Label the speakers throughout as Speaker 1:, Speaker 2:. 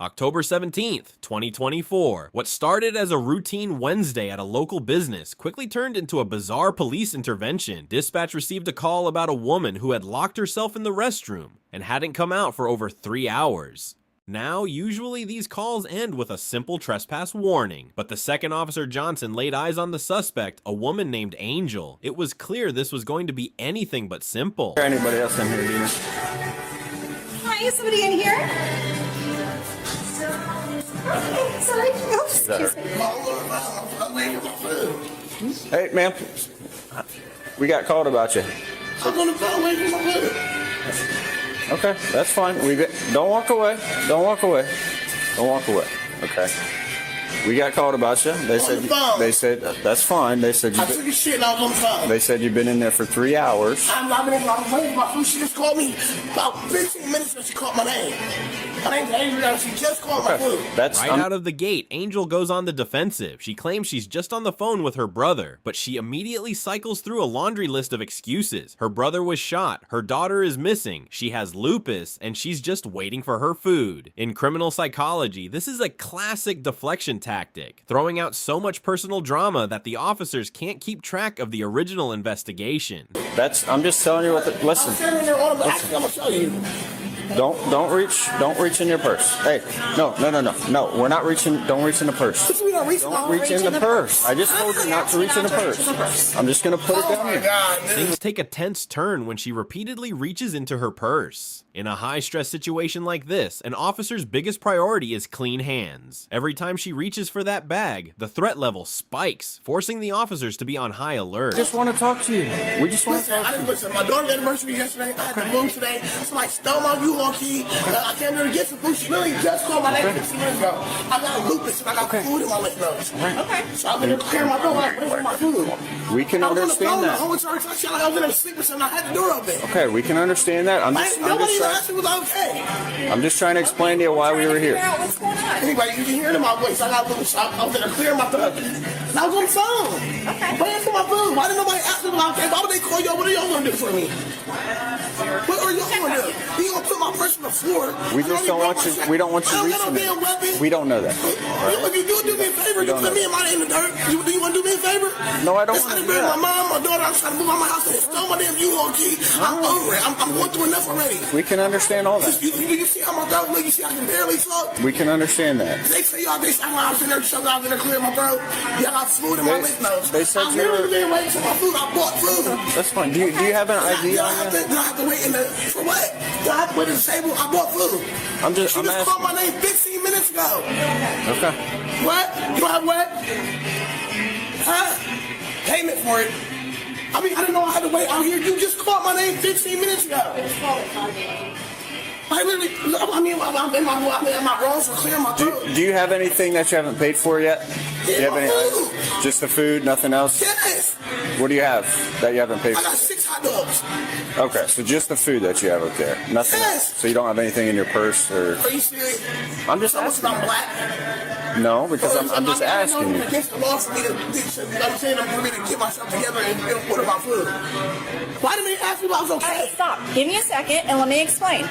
Speaker 1: October 17th, 2024. What started as a routine Wednesday at a local business quickly turned into a bizarre police intervention. Dispatch received a call about a woman who had locked herself in the restroom and hadn't come out for over 3 hours. Now, usually these calls end with a simple trespass warning, but the second Officer Johnson laid eyes on the suspect, a woman named Angel. It was clear this was going to be anything but simple.
Speaker 2: Is there anybody else in here, Dina?
Speaker 3: Hi, is somebody in here? Okay, sorry. Oh, excuse me.
Speaker 2: Hey, ma'am. We got called about you.
Speaker 4: I'm gonna go away from my food.
Speaker 2: Okay, that's fine. Don't walk away. Don't walk away. Don't walk away. Okay. We got called about you. They said that's fine. They said
Speaker 4: I took a shit and I was on the phone.
Speaker 2: They said you've been in there for 3 hours.
Speaker 4: I'm waiting for my food. She just called me about 15 minutes ago. She called my name. My name's Angel. She just called my food.
Speaker 1: Right out of the gate, Angel goes on the defensive. She claims she's just on the phone with her brother, but she immediately cycles through a laundry list of excuses. Her brother was shot, her daughter is missing, she has lupus, and she's just waiting for her food. In criminal psychology, this is a classic deflection tactic, throwing out so much personal drama that the officers can't keep track of the original investigation.
Speaker 2: I'm just telling you listen.
Speaker 4: I'm standing there on the back. I'm gonna show you.
Speaker 2: Don't reach in your purse. Hey, no, we're not reaching. Don't reach in the purse. Don't reach in the purse. I just told you not to reach in the purse. I'm just gonna put it down here.
Speaker 1: Things take a tense turn when she repeatedly reaches into her purse. In a high-stress situation like this, an officer's biggest priority is clean hands. Every time she reaches for that bag, the threat level spikes, forcing the officers to be on high alert.
Speaker 2: I just want to talk to you. We just want to talk to you.
Speaker 4: Listen, my daughter's anniversary yesterday. I had to move today. Somebody stole my U-Haul key. I came there to get some food. She literally just called my name 15 minutes ago. I got lupus and I got food in my lymph nodes. Okay. So I've been there clearing my door. Waiting for my food.
Speaker 2: We can understand that.
Speaker 4: I was in there sleeping, so I had the door open.
Speaker 2: Okay, we can understand that.
Speaker 4: Nobody asked me was okay.
Speaker 2: I'm just trying to explain to you why we were here.
Speaker 3: What's going on?
Speaker 4: Anyway, you can hear it in my voice. I got lupus. I was in there clearing my throat. And I was on the phone. Okay. Waiting for my food. Why didn't nobody ask me was okay? Why would they call y'all? What are y'all gonna do for me? What are y'all gonna do? You gonna put my purse on the floor?
Speaker 2: We just don't want you. We don't want you reaching it. We don't know that.
Speaker 4: If you do me a favor, you put me and my name in the dirt. Do you want to do me a favor?
Speaker 2: No, I don't want
Speaker 4: to
Speaker 2: to do that.
Speaker 4: My mom, my daughter, I'm trying to move out my house and stole my damn U-Haul key. I'm over it. I'm going through enough already.
Speaker 2: We can understand all that.
Speaker 4: You see how my throat looks? You see I can barely talk?
Speaker 2: We can understand that.
Speaker 4: They say y'all, I was in there clearing my throat. Y'all got food in my lymph nodes.
Speaker 2: They said
Speaker 4: I'm literally been waiting for my food. I bought food.
Speaker 2: That's fine. Do you have an ID on you?
Speaker 4: Do I have to wait for what? Do I have to wait at the table? I bought food. She just called my name 15 minutes ago.
Speaker 2: Okay.
Speaker 4: What? You have what? Huh? Payment for it. I mean, I didn't know I had to wait out here. You just called my name 15 minutes ago. I literally, am I wrong for clearing my throat?
Speaker 2: Do you have anything that you haven't paid for yet? Do you have any? Just the food, nothing else?
Speaker 4: Yes.
Speaker 2: What do you have that you haven't paid for?
Speaker 4: I got 6 hot dogs.
Speaker 2: Okay, so just the food that you have up there. Nothing else. So you don't have anything in your purse or?
Speaker 4: Are you serious?
Speaker 2: I'm just asking.
Speaker 4: I'm black?
Speaker 2: No, because I'm just asking you.
Speaker 4: It's against the law for me to, I'm saying I'm going to get myself together and order my food. Why didn't they ask me if I was okay?
Speaker 3: All right, stop. Give me a second and let me explain.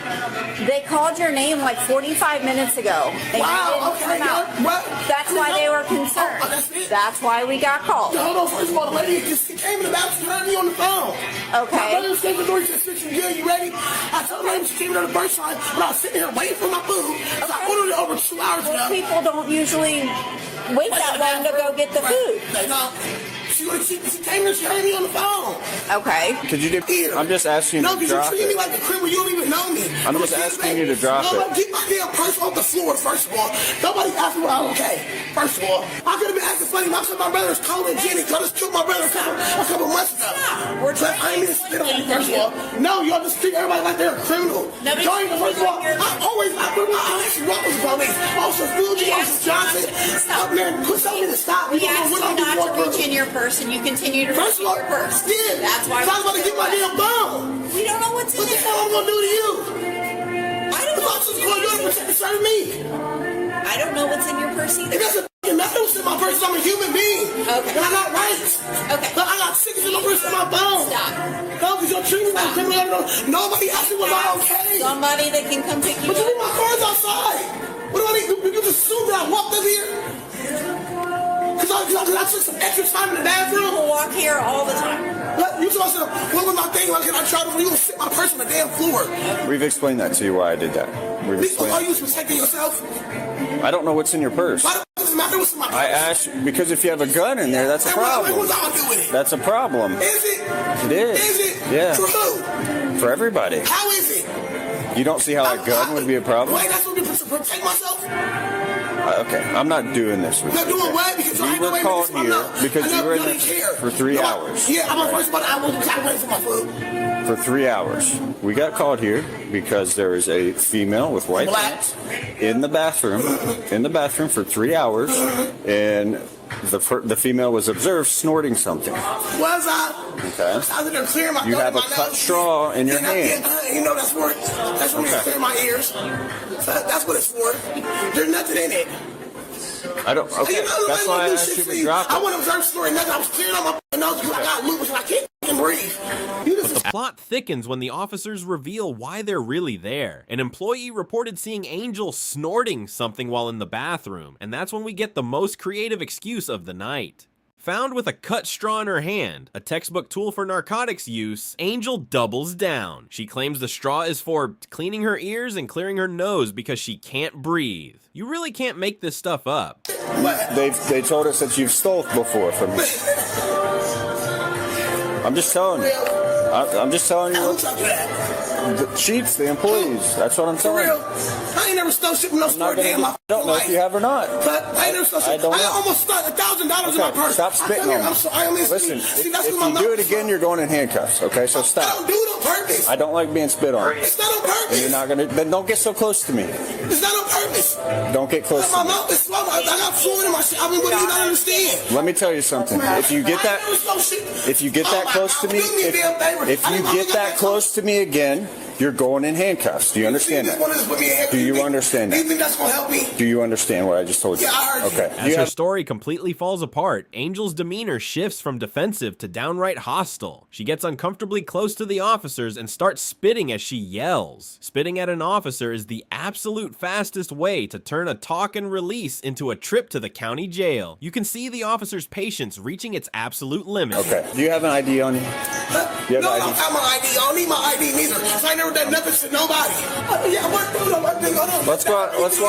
Speaker 3: They called your name like 45 minutes ago.
Speaker 4: Wow, okay.
Speaker 3: That's why they were concerned. That's why we got called.
Speaker 4: Hold on, first of all, the lady just came in the bathroom, she heard me on the phone.
Speaker 3: Okay.
Speaker 4: My brother came to the door, she said, "You good? You ready?" I told her she came in on the first time, but I was sitting here waiting for my food. I ordered it over 2 hours ago.
Speaker 3: People don't usually wait that long to go get the food.
Speaker 4: She came in, she heard me on the phone.
Speaker 3: Okay.
Speaker 2: Could you do? I'm just asking you to drop it. No, because you treat me like a criminal. You don't even know me. I'm just asking you to drop it.
Speaker 4: Get my damn purse off the floor, first of all. Nobody asked me if I was okay. First of all, I could have been acting funny. My brother's cold and Jenny. I just killed my brother a couple months ago. I ain't even spit on you, first of all. No, y'all just treat everybody like they're a criminal. First of all, I actually walk with the police. Officer Fuji, Officer Johnson. Stop, man. Quit telling me to stop.
Speaker 3: We asked you not to reach in your purse, and you continue to reach in your purse.
Speaker 4: Yeah.
Speaker 3: That's why
Speaker 4: I was about to get my damn phone.
Speaker 3: We don't know what's in
Speaker 4: What the
Speaker 3: it.
Speaker 4: hell I'm going to do to you?
Speaker 3: I don't know.
Speaker 4: Officers call you to protect and serve me.
Speaker 3: I don't know what's in your purse either.
Speaker 4: It doesn't matter what's in my purse. I'm a human being.
Speaker 3: Okay.
Speaker 4: And I got rights.
Speaker 3: Okay.
Speaker 4: But I got sickness in my purse in my phone.
Speaker 3: Stop.
Speaker 4: No, because you're treating me like a criminal. Nobody asked me was I okay.
Speaker 3: Somebody that can come pick you
Speaker 4: But you
Speaker 3: up.
Speaker 4: leave my car's outside. What do I need? just assume that I walked up here? Because I took some extra time in the bathroom.
Speaker 3: People walk here all the time.
Speaker 4: What? You told us, what was my thing? Like, can I try to, you gonna sit my purse on the damn floor?
Speaker 2: We've explained that to you why I did that. We've explained.
Speaker 4: Are you protecting yourself?
Speaker 2: I don't know what's in your purse.
Speaker 4: Why does it matter what's in my purse?
Speaker 2: I asked because if you have a gun in there, that's a problem.
Speaker 4: What's all do with it?
Speaker 2: That's a problem.
Speaker 4: Is it?
Speaker 2: It is.
Speaker 4: Is it?
Speaker 2: Yeah.
Speaker 4: For who?
Speaker 2: For everybody.
Speaker 4: How is it?
Speaker 2: You don't see how a gun would be a problem?
Speaker 4: Wait, that's what to protect myself?
Speaker 2: Okay, I'm not doing this with you.
Speaker 4: Not doing what? Because
Speaker 2: you were called here because you were in there for 3 hours.
Speaker 4: Yeah, I'm first, but I was waiting for my food.
Speaker 2: For 3 hours. We got called here because there is a female with white pants in the bathroom for 3 hours, and the female was observed snorting something.
Speaker 4: Was I?
Speaker 2: Okay.
Speaker 4: I was there clearing my
Speaker 2: You have a cut straw in your hand.
Speaker 4: You know that's for me to clear my ears. That's what it's for. There's nothing in it.
Speaker 2: I don't. Okay. That's why I asked you to drop it.
Speaker 4: I wasn't observed snoring nothing. I was clearing out my nose because I got lupus and I can't breathe.
Speaker 1: But the plot thickens when the officers reveal why they're really there. An employee reported seeing Angel snorting something while in the bathroom, and that's when we get the most creative excuse of the night. Found with a cut straw in her hand, a textbook tool for narcotics use, Angel doubles down. She claims the straw is for cleaning her ears and clearing her nose because she can't breathe. You really can't make this stuff up.
Speaker 2: They told us that you've stole before from me. I'm just telling you. I'm just telling you. The chiefs, the employees. That's what I'm telling you.
Speaker 4: I ain't never stole shit from no store day in my life.
Speaker 2: I don't know if you have or not.
Speaker 4: But I ain't never stole shit. I almost stole $1,000 in my purse.
Speaker 2: Stop spitting on me. Listen, if you do it again, you're going in handcuffs. Okay, so stop.
Speaker 4: I don't do it on purpose.
Speaker 2: I don't like being spit on.
Speaker 4: It's not on purpose.
Speaker 2: And you're not gonna. Then don't get so close to me.
Speaker 4: It's not on purpose.
Speaker 2: Don't get close to
Speaker 4: My
Speaker 2: me.
Speaker 4: mouth is swollen. I got fluid in my shit. I mean, what do you not understand?
Speaker 2: Let me tell you something. If you get that close to me, if you get that close to me again, you're going in handcuffs. Do you understand that? Do you understand that?
Speaker 4: Do you think that's going to help me?
Speaker 2: Do you understand what I just told you?
Speaker 4: Yeah, I heard you.
Speaker 2: Okay.
Speaker 1: As her story completely falls apart, Angel's demeanor shifts from defensive to downright hostile. She gets uncomfortably close to the officers and starts spitting as she yells. Spitting at an officer is the absolute fastest way to turn a talk and release into a trip to the county jail. You can see the officer's patience reaching its absolute limit.
Speaker 2: Okay. Do you have an ID on you?
Speaker 4: No, I don't have my ID. I don't need my ID neither. I ain't never done nothing to nobody.
Speaker 2: Let's go out. Let's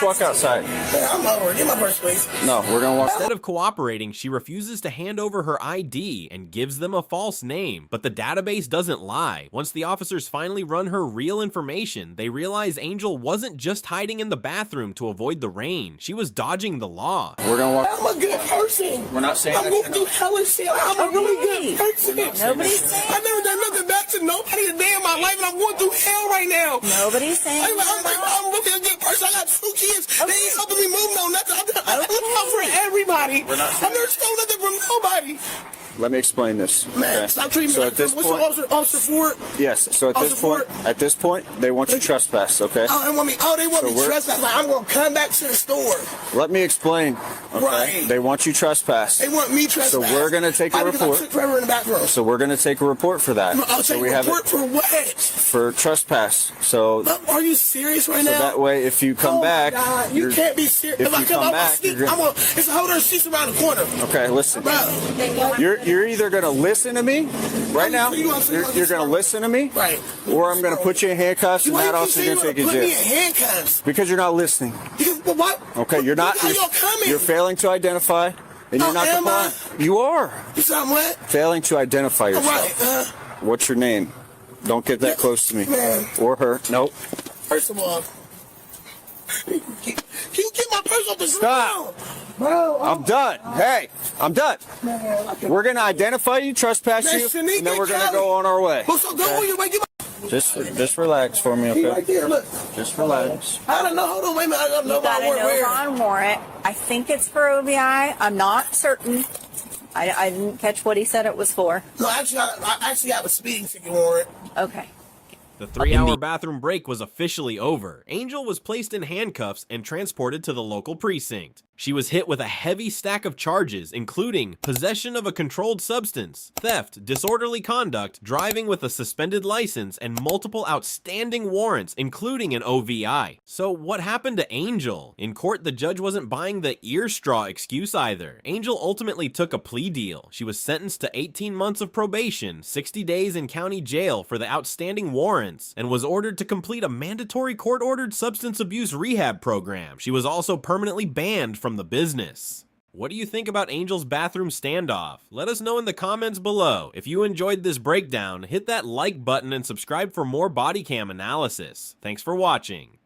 Speaker 2: walk outside.
Speaker 4: I'm over. Get my purse, please.
Speaker 2: No, we're gonna walk.
Speaker 1: Instead of cooperating, she refuses to hand over her ID and gives them a false name. But the database doesn't lie. Once the officers finally run her real information, they realize Angel wasn't just hiding in the bathroom to avoid the rain. She was dodging the law.
Speaker 2: We're gonna walk.
Speaker 4: I'm a good person.
Speaker 2: We're not saying
Speaker 4: I'm going through hell and shit. I'm a really good person.
Speaker 3: Nobody's saying.
Speaker 4: I've never done nothing back to nobody a day in my life, and I'm going through hell right now.
Speaker 3: Nobody's saying.
Speaker 4: I'm really a good person. I got 2 kids. Okay. They ain't helping me move no nothing. I'm looking out for everybody. I've never stole nothing from nobody.
Speaker 2: Let me explain this.
Speaker 4: Man,
Speaker 2: okay.
Speaker 4: stop treating me
Speaker 2: so
Speaker 4: like
Speaker 2: at this
Speaker 4: this.
Speaker 2: point,
Speaker 4: Officer Ford?
Speaker 2: Yes. So at this point, they want you trespass. Okay.
Speaker 4: Oh, they want me. Oh, they want me trespass. Like I'm gonna come back to the store.
Speaker 2: Let me explain. Okay?
Speaker 4: Right.
Speaker 2: They want you trespass.
Speaker 4: They want me trespass.
Speaker 2: So we're gonna take a report.
Speaker 4: I took forever in the back room.
Speaker 2: So we're gonna take a report for that.
Speaker 4: I'll take a report for what?
Speaker 2: For trespass. So.
Speaker 4: Are you serious right now?
Speaker 2: So that way, if you come back,
Speaker 4: God, you can't be serious.
Speaker 2: If you come back,
Speaker 4: it's a holder of sheets around the corner.
Speaker 2: Okay, listen.
Speaker 4: Bro.
Speaker 2: You're either gonna listen to me right now. You're gonna listen to me,
Speaker 4: right?
Speaker 2: Or I'm gonna put you in handcuffs, and that officer's gonna take you to jail.
Speaker 4: Put me in handcuffs
Speaker 2: because you're not listening.
Speaker 4: What?
Speaker 2: Okay, you're not. You're failing to identify, and you're not complying. You are.
Speaker 4: You said I'm what?
Speaker 2: Failing to identify yourself.
Speaker 4: Right.
Speaker 2: What's your name? Don't get that close to me.
Speaker 4: Man.
Speaker 2: Or her. Nope.
Speaker 4: First of all, can you get my purse off the
Speaker 2: ground?
Speaker 4: Stop. Bro,
Speaker 2: I'm done. Hey, I'm done.
Speaker 4: Man,
Speaker 2: we're gonna identify you, trespass you, and then we're gonna go on our way.
Speaker 4: So go on your way.
Speaker 2: Just relax for me, okay?
Speaker 4: Right there, look.
Speaker 2: Just relax.
Speaker 4: I don't know. Hold on, wait a minute. I don't know about
Speaker 3: You got a no-bond warrant. I think it's for OBI. I'm not certain. I didn't catch what he said it was for.
Speaker 4: No, actually, I actually have a speeding ticket warrant.
Speaker 3: Okay.
Speaker 1: The 3-hour bathroom break was officially over. Angel was placed in handcuffs and transported to the local precinct. She was hit with a heavy stack of charges, including possession of a controlled substance, theft, disorderly conduct, driving with a suspended license, and multiple outstanding warrants, including an OVI. So what happened to Angel? In court, the judge wasn't buying the ear straw excuse either. Angel ultimately took a plea deal. She was sentenced to 18 months of probation, 60 days in county jail for the outstanding warrants, and was ordered to complete a mandatory court-ordered substance abuse rehab program. She was also permanently banned from the business. What do you think about Angel's bathroom standoff? Let us know in the comments below. If you enjoyed this breakdown, hit that like button and subscribe for more body cam analysis. Thanks for watching.